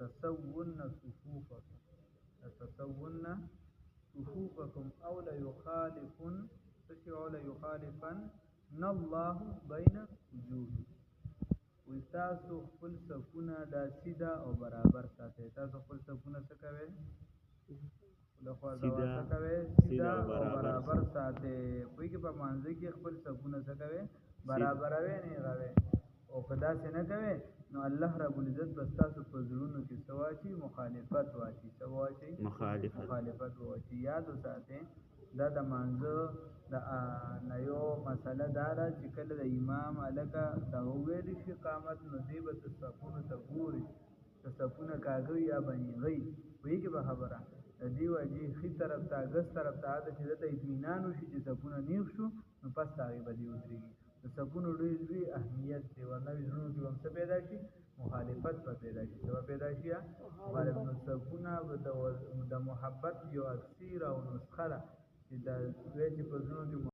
لتسون صفوفكم او ليخالفن الله بين وجوهكم. وی تاسو خپل صفونه دا سیده او برابر ساتئ. تاسو خپل صفونه څه کوئ؟ سیده او برابر ساتئ. پوهېږئ په مانځه کې خپل صفونه څه کوئ؟ برابروئ، نه هغوئ. او که داسې نه کوئ نو الله رب العزت به ستاسو په زړونو کې څه واچوي؟ مخالفت واچوي. څه واچوي؟ مخالفت واچوي. یاد وساتئ دا د مانځه نه یو مسله دا ده چې کله د امام هلکه دغه وویلی شي قامت، نو دی به صفونو ته ګوري، که صفونه کاږه یا به نیغئ. پوهېږئ په خبره؟ د دې وجې ښي طرف ته ګس طرف ته هلته چې دته اطمینان وشي چې صفونه نیغ شو، نو پس د هغې به دې ودرېږي. د صفونو ډېر لوی اهمیت دی، ورنه زړونو کې به هم څه پیدا شي؟ مخالفت به پیدا شي. څه به پیدا شي؟ مخالفت. نو صفونه د محبت یو اکسیر او نسخه ده چې د دوی چې په زړونو کې